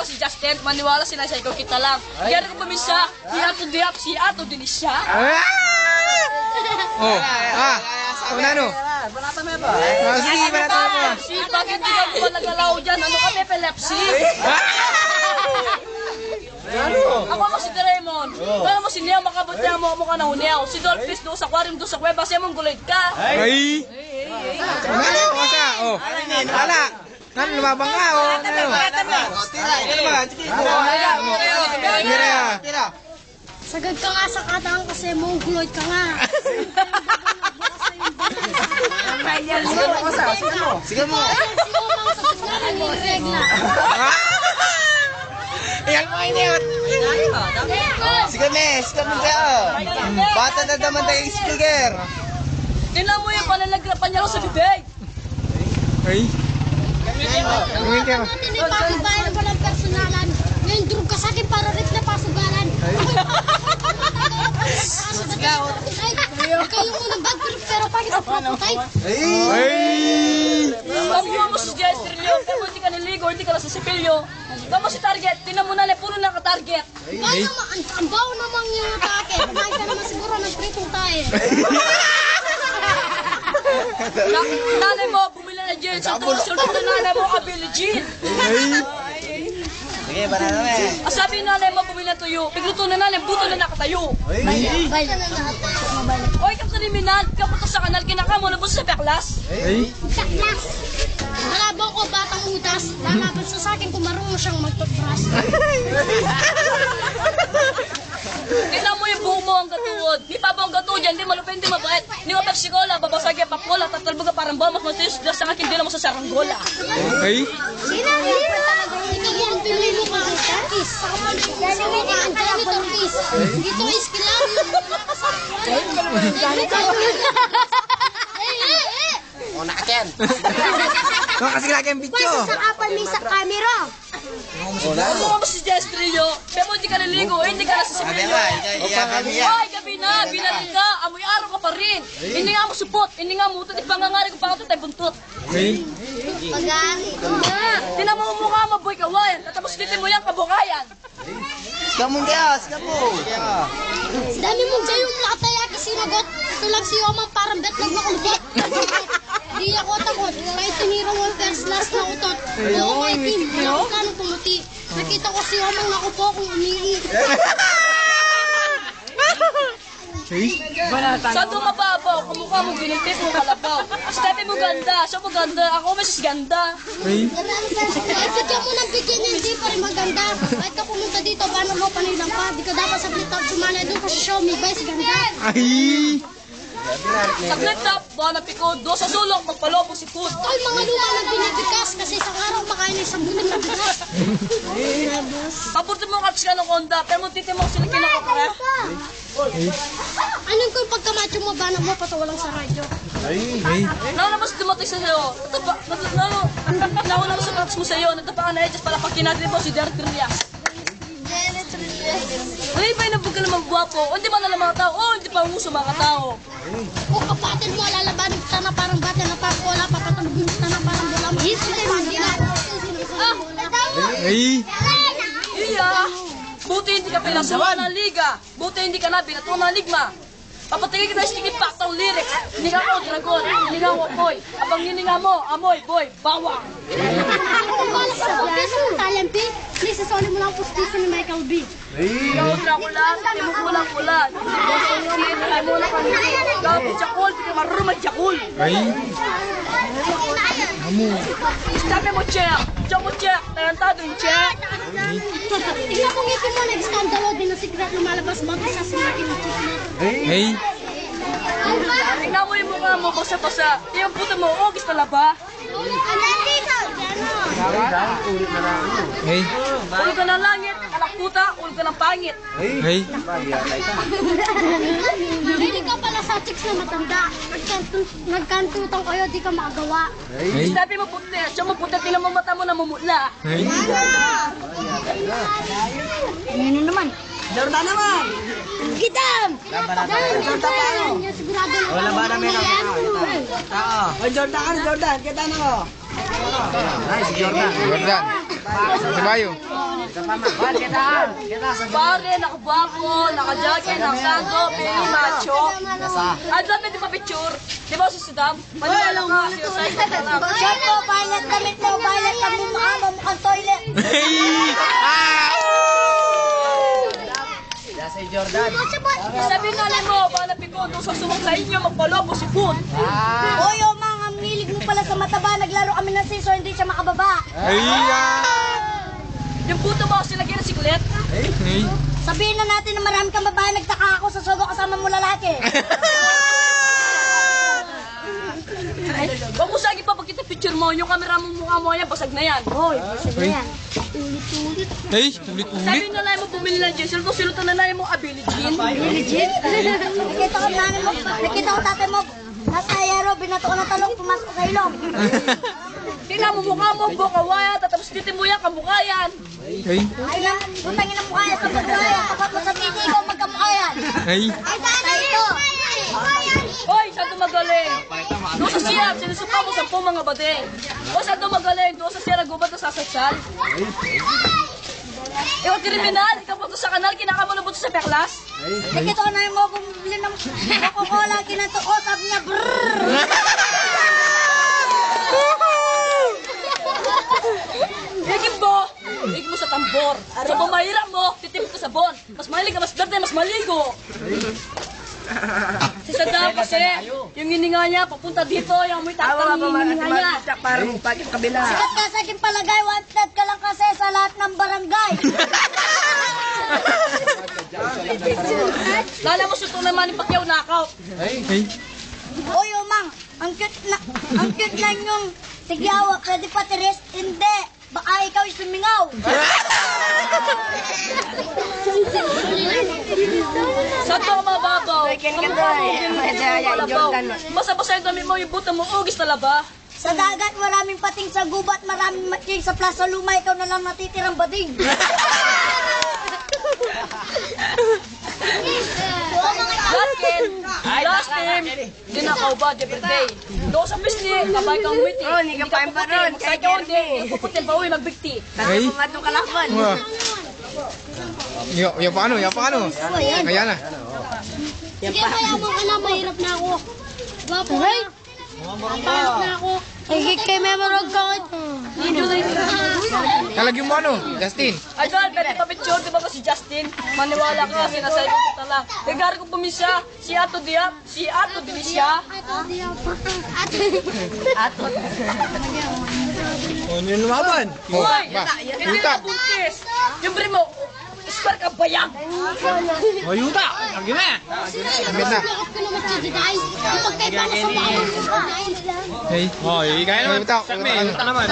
ba si Justin? Maniwala sila sa ikaw kita lang. Kaya ko pamisa, si ato diap, si ato din siya. Una no? Banata mo ba? Sige, banata mo. Si bakit di ka ba nagalaw dyan? Ano ka, epilepsy? Ako mo si Doraemon. Kaya mo si Neo, makabot niya mo ka na Neo. Si Dolphis doon sa aquarium, doon sa kuweba, siya mong guloy ka. Ay! Ano? Masa? Oh. Wala. Ano, lumabang ka? Oh. Tira. Sagad ka nga sa kataan kasi mong guloy ka nga. Sige mo. Si Omang sa paglalang yung regla. Iyan mo iniyot. Sige mo kayo. Bata na naman tayo speaker. Tingnan mo yung panalagrapan niya sa bibig. Ay. Ang mga natin ay pakibayan mo ng personalan. Ngayon, drug ka sa akin para rin na pasugalan. Kayo mo ng bad trip pero pagit sa propotay. Ay. Kamuha mo si Jester Leo, pero hindi ka niligo, hindi ka nasasipilyo. Kamu si Target, tingnan mo na lang, puro naka-target. Ang bawo namang yung atake. Kumain ka naman siguro ng pritong tayo. Nanay mo, bumili na gin. Sa tulad na nanay mo, kabili gin. Sige, banana mo eh. Sabi ng nanay mo, bumili na tuyo. Pigluto na nanay, buto na nakatayo. Oy, kang kriminal, kapunta sa kanal, kinakamo na buto sa peklas. Saklas. Malabang ko batang utas. Lalaban sa akin kung marunong siyang mag-toothbrush. Tingnan mo yung buhok mo ang gatuod. Di pa ba ang gatuod yan, di malupin, di mabait. Di mo Pepsi Cola, babasagyan papola, tatalbo ka parang bomas, matis, sa akin, di na mo sa saranggola. Ay. Ikaw yan, pili mo ka ang kiss. Sabi ka ang janitor kiss. Dito is kilari. O, nakaken. Kasi lagi ang video. Pwede sa kapan may sa camera. Kamuha mo si Jester Leo, pero hindi ka naligo, hindi ka nasasipilyo. Ay, gabi na, binalik ka, amoy araw ka pa rin. Hindi nga mo supot, hindi nga mo utot, ipangangari ko pa ito tayo buntot. Ay. Tinan mo ang mukha mo, boy kawayan, tatapos dito mo yan, kabukayan. Sikamong kaya, sikamo. Dami mong jayong lakataya kisinagot. Ito lang si Omang parang betlog na kulbot. Di ako takot. Kahit tinira mo ang first last na utot. Oo, may team. Wala ko kanong pumuti. Nakita ko si Omang nakupo kung umihi. Sa mababaw, kamukha mo giniltis mo kalabaw. Stepe mo ganda, siya mo ganda, ako may sis ganda. Kahit bigyan mo ng bigyan niya, hindi pa rin maganda. Kahit ka pumunta dito, paano mo panilang pa? Di ka dapat sa blitap sumala doon ka sa show, may vice ganda. Ay. Sa clip-top, buwan na pikod, do sa sulok, magpalobo si food. Tol, mga luma na binibigas kasi isang araw makain na isang bulan na bigas. Papunta mo kaps ka ng Honda, pero mo titi mo sila kinakakara. Anong kung pagkamacho mo, banang mo, patawalang sa radyo? Mas dumating sa sa'yo. Nauna mo sa kaps mo sa'yo, nagtapa ka na edges para pag kinagri mo si Derek Trias. Ay, ba inabog ka naman buwapo? O, hindi man alam mga tao? O, hindi pa uso mga tao? O kapatid mo, lalabanin kita na parang bata na papola, papatulugin kita na parang bola. Ay. Iya! Buti hindi ka pinasuhan ng liga. Buti hindi ka na binatuhan ng ligma. Papatigay kita sa stikit paktang lyrics. Hindi ka ako dragon, hindi ka ako boy. Abang hininga mo, amoy, boy, bawang. Kung wala sa pagkasa ng talempi, nisasoli mo lang pustiso ni Michael B. Ikaw Dracula, hindi mo kulang-kulang. Hindi mo na kami. Ikaw Jakul, hindi ka marunong mag-Jakul. Ay. Sabi mo, check. Check mo, check. Tarantado yung check. Tingnan mo ngipin mo, nag-skandalo din na secret lumalabas mag-isa sa akin ng chiclet. Ay. Tingnan mo yung mukha mo, basa-basa. Yung puto mo, ogis pala ba? Ay. Ulo ka ng langit, anak puta, ulo ka ng pangit. Ay. Hindi ka pala sa chicks na matanda. Nagkantutang kayo, di ka makagawa. Ay. Sabi mo puti, siya mo puti, tingnan mo mata mo na mumutla. Ay. Ano naman? Jordan naman! Gitam! Jordan pa ano? Sigurado na. Wala ba namin ako? Oy, Jordan ka, Jordan. Kita na ko. Jordan. Si Bayo. Pare, nakagwapo, nakajacket, nakasanto, pili macho. Ang dami di pa picture. Di ba si Sidam? Maniwala ka, siya sa ka lang. Siya po, violet damit mo, violet kami mukha mo, mukhang toilet. Sabi nga lang mo, balapin ko, doon sa sumang sa inyo, magpalobo si Food. Oy, Omang, ang nilig mo pala sa mataba. Naglaro kami ng scissor, hindi siya makababa. Yung puto mo, silagyan ng siklet. Sabihin na natin na marami kang babae, nagtaka ako sa sogo kasama mo lalaki. Huwag mo saging pa pagkita picture mo, yung camera mo mukha mo yan, basag na yan. Hoy, sige yan. Ulit-ulit. Sabi na lang mo bumili ng jeans, silutan na lang mo abili jeans. Legit? Nakita ko namin mo, nakita ko tatay mo, nasa aero, binato ko ng talong, pumasok sa ilong. Tingnan mo mukha mo, bukawaya, tapos titin mo yan, kamukha yan. Ay na, butangin ang mukha yan sa pagkaya, kapag mo sa titi ko, magkamukha yan. Ay, tatay ito. Hoy, saan magaling? Doon sa siyam, sinusuka mo 10 mga badeng. O saan magaling? Doon sa siyam, nagubat na sasagsal. Ikaw kriminal, ikaw po sa kanal, kinakamo na po sa peklas. Nakita ko namin mo, bumili ng Coca-Cola, kinato ko, sabi niya, brrrr. Higit mo sa tambor. Sa bumahira mo, titipid ka sa bon. Mas mahilig ka, mas darte, mas maligo. Si Saddam kasi, yung hininga niya, papunta dito, yung may tatang yung hininga niya. Sikat ka sa aking palagay, wanted ka lang kasi sa lahat ng barangay. Lala mo suto naman yung Pacquiao knockout. Oy, Omang, ang cute na yung tigyawa, pwede pa rest, hindi. Baka ikaw yung sumingaw. Saan to mababaw? Basta-basta yung dami mo, yung buta mo, ugis na laba. Sa dagat, maraming pating sa gubat, maraming matching sa Plaza Luma, ikaw na lang natitirang bading. Last team, dinakaw ba, everyday. Doon sa pisli, kabay kang witi. Hindi ka puputi, magsayang hindi. Puputi pa uwi, magbigti. Ya paano? Kaya na. Sige, kaya mo ka na, mahirap na ako. Gwapo na. Mahirap na ako. Higit kay memorog ka. Talagyan mo ano, Justin? Idol, pwede pa picture, di ba ba si Justin? Maniwala ka, sinasabi ko kita lang. Regard ko pumisya, si Ato Diap, si Ato Dilisya. Ano yung lumaban? Hoy, Ba? hindi ka buntis. Yung bri mo, square ka bayang. O, Yuta! Lagyan na! Lagyan na. Lakas ko naman siya di guys. Kapag kayo pa sa bawang. Hey. Oh, kaya naman. Yuta naman.